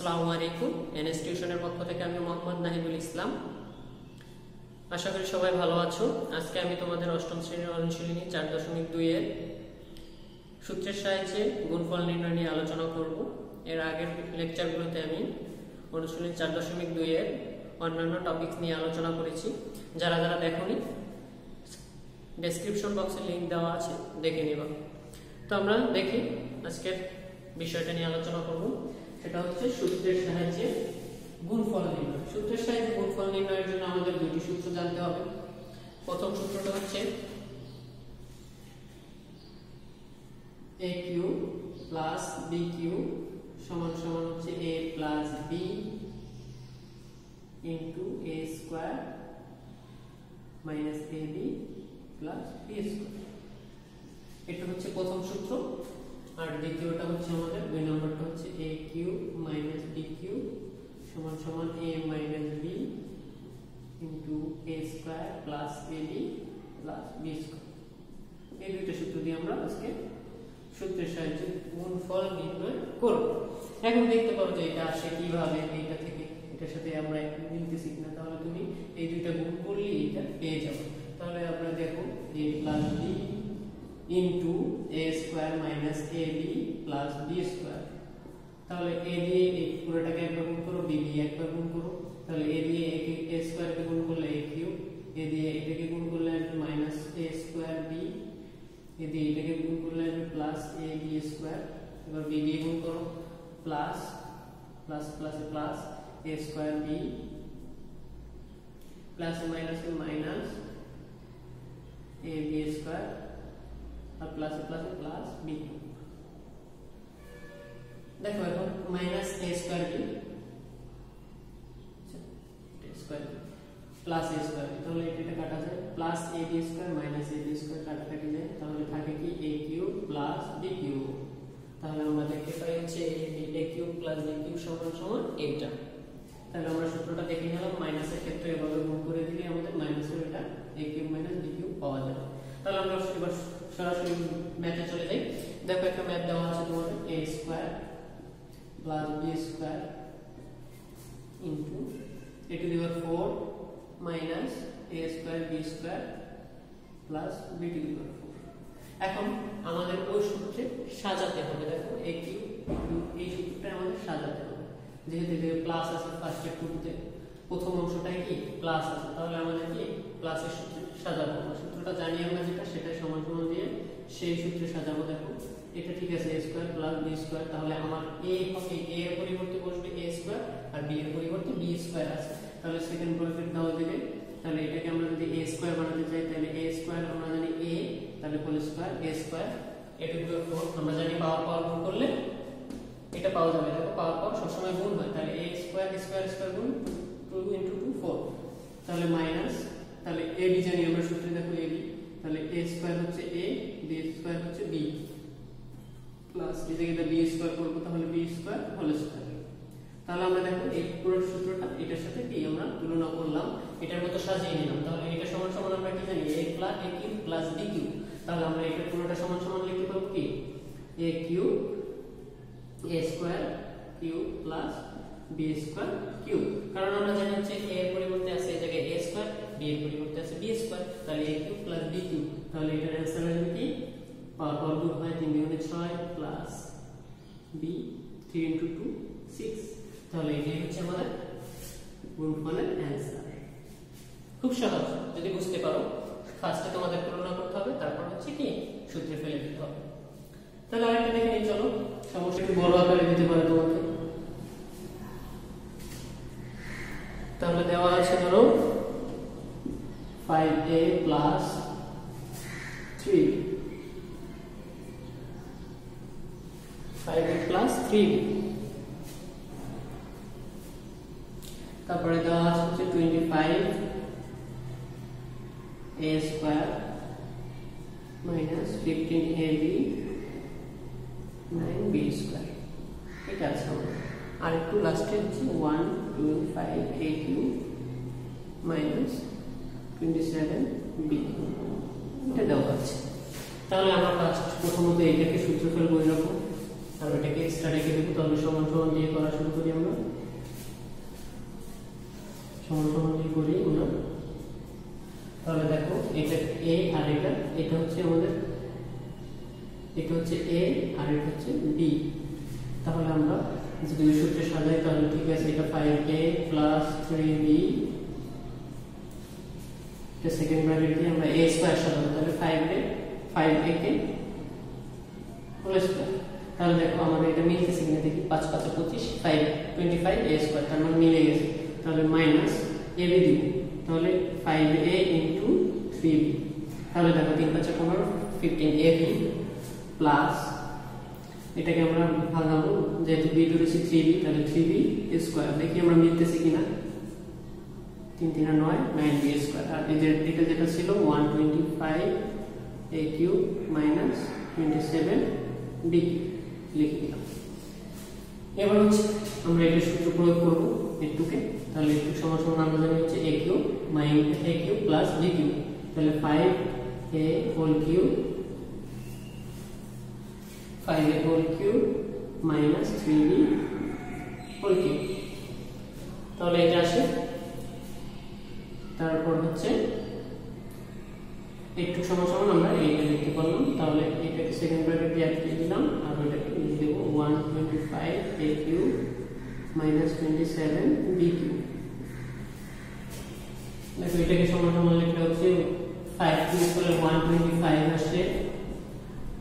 আসসালামু আলাইকুম। এনএস টিউশনের পক্ষ থেকে আমি মোহাম্মদ নাহিদুল ইসলাম। আশা করি সবাই ভালো আছো। আজকে আমি তোমাদের অষ্টম শ্রেণীর অনুশীলনী 4.2 এর সূত্রের সাহায্যে গুণফল নির্ণয় নিয়ে আলোচনা করব। এর আগের লেকচারগুলোতে আমি অনুশীলনী 4.2 এর অন্যান্য টপিকস নিয়ে আলোচনা করেছি। যারা যারা দেখোনি, ডেসক্রিপশন বক্সে লিংক দেওয়া আছে, দেখে নিবা। তো আমরা দেখি আজকের বিষয়টা নিয়ে আলোচনা করব। সেটা হচ্ছে সূত্রের সাহায্যে গুণফল নির্ণয়। সূত্রের সাহায্যে গুণফল নির্ণয়ের জন্য আমাদের দুটি সূত্র জানতে হবে। প্রথম সূত্রটা হচ্ছে AQ প্লাস BQ সমান সমান হচ্ছে A plus B into A square minus AB plus B square. এটা হচ্ছে প্রথম সূত্র। আর দ্বিতীয়টা হচ্ছে আমাদের দুই নম্বরটা হচ্ছে AQ মাইনাস BQ সমান সমান A minus B into A square plus AB plus B square. এই দুইটা সূত্র দিয়ে আমরা আজকে সূত্রের সাহায্যে গুণফল নির্ণয় করব। এখন দেখতে পারো যে এটা আসে কিভাবে, এইটা থেকে এটার সাথে আমরা মিলতেছি কিনা। তাহলে তুমি এই দুইটা গুণ করলে এটা পেয়ে যাবে। তাহলে আমরা দেখো A plus B into A square minus AB plus B square. তাহলে A দিয়ে এই পুরোটাকে একবার গুণ করো, B দিয়ে একবার গুণ করো। তাহলে A দিয়ে A স্কয়ার কে গুণ করলে A কিউব, A দিয়ে এটাকে গুণ করলে আসবে minus A square B, A দিয়ে এটাকে গুণ করলে আসবে প্লাস AB স্কয়ার। এবার B দিয়ে গুণ করো, plus plus plus plus A square B plus minus minus AB square আর প্লাস প্লাস প্লাস B। দেখো এখন minus A square B square plus A square, তাহলে এটা কাটা যায়, plus AB square minus AB square কাটাকাটি যায়, তাহলে থাকে কি A cube plus B cube. তাহলে আমরা দেখতে পাই হচ্ছে A cube plus B cube সমান সমান এইটা। তাহলে আমরা সূত্রটা দেখে নিলাম। মাইনাসের ক্ষেত্রে এভাবে গুণ করে দিলে আমাদের মাইনাসের এটা A cube minus B cube পাওয়া যায়। তাহলে আমরা এবার সরাসরি ম্যাথে চলে যাই। দেখো একটা ম্যাথ দেওয়া আছে তোমাদের A square plus B square into A to the power 4 minus A square B square plus B to the power 4। এখন আমাদের ওই সূত্রে সাজাতে হবে। দেখো A কিউব এই সূত্রটা আমাদের সাজাতে হবে। যেহেতু এখানে প্লাস আছে ফার্স্ট টুতে, প্রথম অংশটাই কি প্লাস আছে, তাহলে আমাদের কি প্লাসের সূত্রে সাজাবো। সূত্রটা জানি আমরা যেটা, সেটা সমান সমান দিয়ে সেই সূত্রে সাজাবো। দেখো এটা ঠিক আছে A square plus B square, তাহলে আমার A হবে A এর পরিবর্তে বসবে A স্কয়ার আর B এর পরিবর্তে B স্কয়ার আছে। তাহলে সেকেন্ড ব্র্যাকেট দাও দিলে, তাহলে এটাকে আমরা যদি A স্কয়ার বানাতে চাই তাহলে A স্কয়ার আমরা জানি A, তাহলে whole square A square A to the power 4 আমরা জানি পাওয়ার পাওয়ার গুণ করলে এটা পাওয়া যাবে। দেখো পাওয়ার পাওয়ার সব সময় গুণ হয়, তাহলে A স্কয়ার স্কয়ার স্কয়ার গুণ 2 ইনটু 2 4। তাহলে মাইনাস, তাহলে A B জানি আমরা সূত্রে, দেখো A B, তাহলে A স্কয়ার হচ্ছে A, B স্কয়ার হচ্ছে B প্লাস এই জায়গায় B স্কয়ার করব, তাহলে B স্কয়ার হোল স্কয়ার। তাহলে আমরা দেখো এই পুরো সূত্রটা এটার সাথে কি আমরা তুলনা করলাম, এটার মতো সাজিয়ে নিলাম। তাহলে এটা সমান সমান আমরা কি জানি A plus A cube plus B cube. তাহলে আমরা এটা পুরোটা সমান সমান লিখতে পারবো কি A cube A square cube plus B square cube. কারণ আমরা জানি হচ্ছে A এর পরিবর্তে আছে এই জায়গায় A স্কয়ার, B এর পরিবর্তে আছে B স্কয়ার, তাহলে A cube plus B cube. তাহলে এটার आंसर হবে কি পাওয়ার পাওয়ার গুণ হয় 3 গুণে 6 প্লাস B 3 ইনটু 2 6। তাহলে এটাই হচ্ছে আমাদের গুণফলের आंसर। খুব সহজ, যদি বুঝতে পারো। ফার্স্টে তোমাদের তুলনা করতে হবে, তারপর হচ্ছে কি সূত্রে ফেলে দিতে হবে। তাহলে আরেকটা দেখে নিই, চলো। সমস্যা একটু বড় আকারে দিতে পারে তোমাকে। তাহলে দেওয়া আছে ধরো 5a প্লাস 3 5a প্লাস 3। তারপরে দেওয়া আছে হচ্ছে 25 a square minus 15ab 9b square. এটা আছে আর একটু লাস্টে হচ্ছে 125a³ মাইনাস 27b এটা দেওয়া আছে। তাহলে আমরা প্রথমত এটাকে সূত্র ফেলবো এরকম আর এটাকে এক্সট্রা রেখে দেবো। তাহলে সমান সমান দিয়ে করা শুরু করি আমরা। সমান সমান দিয়ে করি আমরা। তাহলে দেখো এটা a আর এটা হচ্ছে আমাদের, এটা হচ্ছে a আর এটা হচ্ছে b। তাহলে আমরা যদি ওই সূত্রে সাজাই তাহলে ঠিক আছে, এটা 5a plus 3b, এটা সেকেন্ড ব্র্যাকেট দিয়ে আমরা a স্কয়ার সাজাবো। তাহলে 5a কে হোল স্কয়ার। তাহলে দেখো আমাদের এটা মিলতেছে কিনা দেখি, 5 5 25 5 25 a স্কয়ার, তার মানে মিলে গেছে। তাহলে মাইনাস ab দিব, তাহলে 5a into 3b। তাহলে দেখো 3 5 15 15ab প্লাস এটাকে আমরা ভাঙাবো, যেহেতু b ধরেছি 3b, তাহলে 3b স্কয়ার। দেখি আমরা মিলতেছে কিনা, 3 3 9 9b স্কয়ার। আর এটা যেটা ছিল 125a কিউব মাইনাস 27b লিখে দিলাম। এবার হচ্ছে আমরা এটা সূত্র প্রয়োগ করব একটুকে। তাহলে একটু সমান সমান আমরা জানি হচ্ছে a cube minus a cube plus b cube. তাহলে 5a whole cube minus 3b whole cube. তাহলে এটা আসে। তারপর হচ্ছে একটু সমান সমান আমরা এইটা লিখতে পারলাম। তাহলে এটাকে সেকেন্ড ব্র্যাকেট দিয়ে আটকে দিলাম, আর ওটাকে লিখে দেব 125a cube minus 27b cube. দেখো এটাকে সমান সমান লিখলে হচ্ছে 5 কিউব করলে 125 আসে,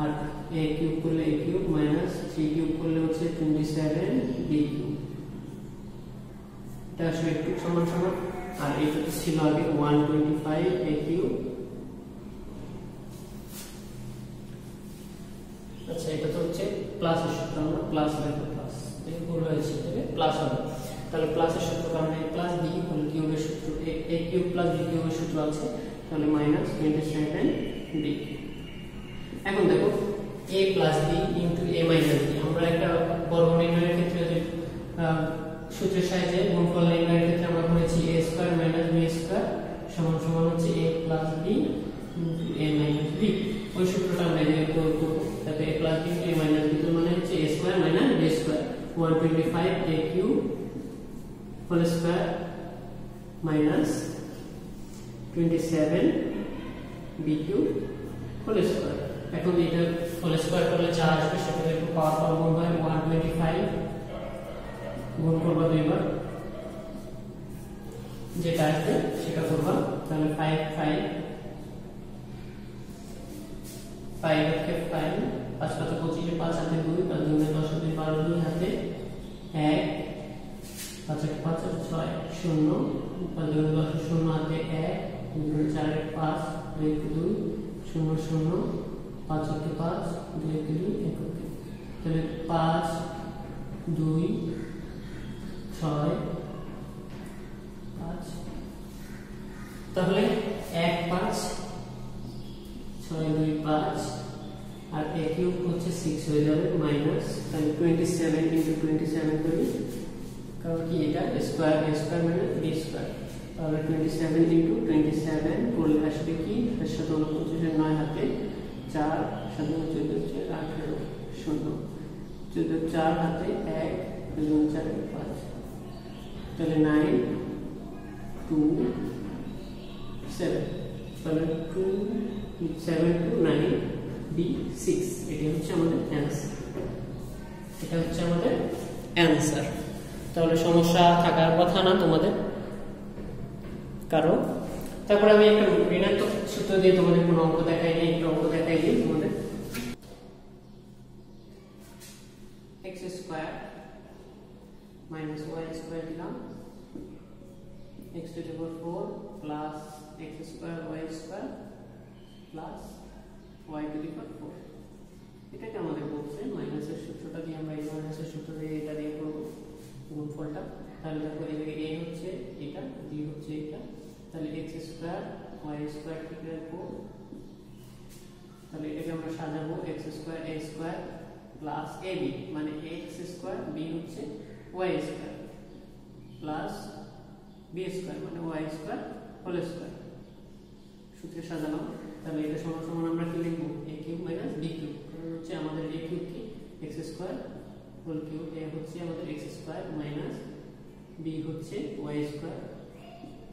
আর a কিউব করলে a কিউব মাইনাস 3 কিউব করলে হচ্ছে 27b কিউব। এটা আসলে একটু সমান সমান। আর এটা ছিল আগে 125a কিউব। আচ্ছা এটা তো হচ্ছে প্লাসের সূত্র, আমরা প্লাস দেখো, প্লাস এই ভুল হয়েছে, এটাকে প্লাস হবে। তাহলে প্লাসের সূত্র কারণ a প্লাস b হোল কিউবের সূত্র, a কিউব প্লাস b কিউবের সূত্র আছে, তাহলে মাইনাস 27b। এখন দেখো a plus b into a minus b। আমরা একটা বর্গ নির্ণয়ের ক্ষেত্রে যে সূত্রের সাহায্যে গুণফল নির্ণয়ের ক্ষেত্রে আমরা করেছি a square minus b square সমান সমান হচ্ছে a plus b into a minus b। ওই সূত্রটা আমরা এখানে প্রয়োগ করব। তাহলে a plus b into a minus b তো মানে হচ্ছে a square minus b square, 125a cube whole square minus 27b cube whole square. এখন এটা হোল স্কয়ার করলে 4 আসবে, সেটাকে একটু পাওয়ার গুণ হয় 125 গুণ করব দুইবার, যেটা আসবে সেটা করব। তাহলে 5 5 5 কে 5 5 5 25 5 হাতে 2 5 2 10 2 12 2 হাতে 1 5 1 5 6 0 5 2 10 0 হাতে 1 2 4 5 2 2 0 0 5 1 5 2 1 2 1 তাহলে 5 2 6 5, তাহলে 1 5 6 2 5 আর a কিউব হচ্ছে 6 হয়ে যাবে মাইনাস, তাহলে 27 ইনটু 27 করি, কারণ কি এটা square a square minus b square. তাহলে 27 ইনটু 27 করলে আসবে কি 7 9 হাতে 4 7 14 18 0 14 4 হাতে 1 2 4 5, তাহলে 9 2 7, তাহলে 2 7 to 9 b 6। এটা হচ্ছে আমাদের অ্যানসার, এটা হচ্ছে আমাদের অ্যানসার। তাহলে সমস্যা থাকার কথা না তোমাদের কারো। তারপর আমি একটা ঋণাত্মক সূত্র দিয়ে তোমাদের কোনো অঙ্ক দেখাই নিই, একটা অঙ্ক দেখাই দিই তোমাদের। x square minus y square দিলাম, x to the power 4 plus x square y square plus y to the power 4। এটাকে আমাদের বলছে মাইনাসের সূত্রটা দিয়ে আমরা এই মাইনাসের সূত্র দিয়ে এটা দিয়ে করব গুণফলটা। তাহলে দেখো এদিকে a হচ্ছে এটা, b হচ্ছে এটা, তাহলে x স্কয়ার y স্কয়ার ঠিক রাখবো। তাহলে এটাকে আমরা সাজাবো x square a square plus ab, মানে x স্কয়ার b হচ্ছে y square plus b square মানে y স্কয়ার হোল স্কয়ার সূত্রে সাজালাম। তাহলে এটা সমান সমান আমরা কি লিখব a cube minus b cube, কারণ হচ্ছে আমাদের a কিউব কি x square whole cube, a হচ্ছে আমাদের x স্কয়ার মাইনাস b হচ্ছে y স্কয়ার,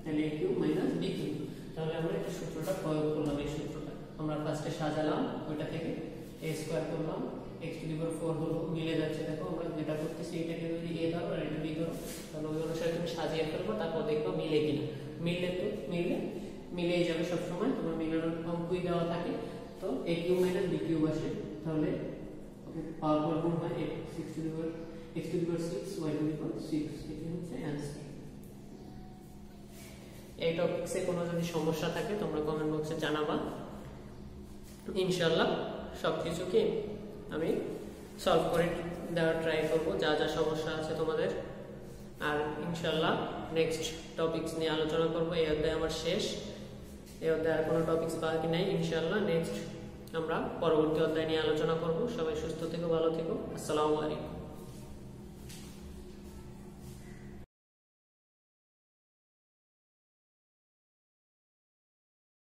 তাহলে a cube minus b cube. তাহলে আমরা এই সূত্রটা প্রয়োগ করলাম, এই সূত্রটা আমরা ফার্স্টে সাজালাম, ওইটা থেকে a স্কয়ার করলাম, x⁴ হলো মিলে যাচ্ছে। দেখো আমরা যেটা করতেছি এটাকে যদি a ধরো আর এটা b ধরো, তাহলে ওই অনুসারে তুমি সাজিয়ে ফেলবো, তারপর দেখবো মিলে কিনা। মিললে তো মিলেই যাবে সব সময়, তোমার মিলানোর অঙ্কই দেওয়া থাকে। তো a cube minus b cube আসে, তাহলে পাওয়ার গুণ হয় x⁶ y⁶, এটা হচ্ছে অ্যানসার। এই টপিকসে কোনো যদি সমস্যা থাকে তোমরা কমেন্ট বক্সে জানাবা, ইনশাআল্লাহ সবকিছুকে আমি সলভ করে দেওয়ার ট্রাই করব, যা যা সমস্যা আছে তোমাদের। আর ইনশাআল্লাহ নেক্সট টপিকস নিয়ে আলোচনা করব। এই অধ্যায় আমার শেষ, এই অধ্যায়ে আর কোনো টপিকস বাকি নাই। ইনশাআল্লাহ নেক্সট আমরা পরবর্তী অধ্যায় নিয়ে আলোচনা করব। সবাই সুস্থ থেকো, ভালো থেকো, আসসালামু আলাইকুম।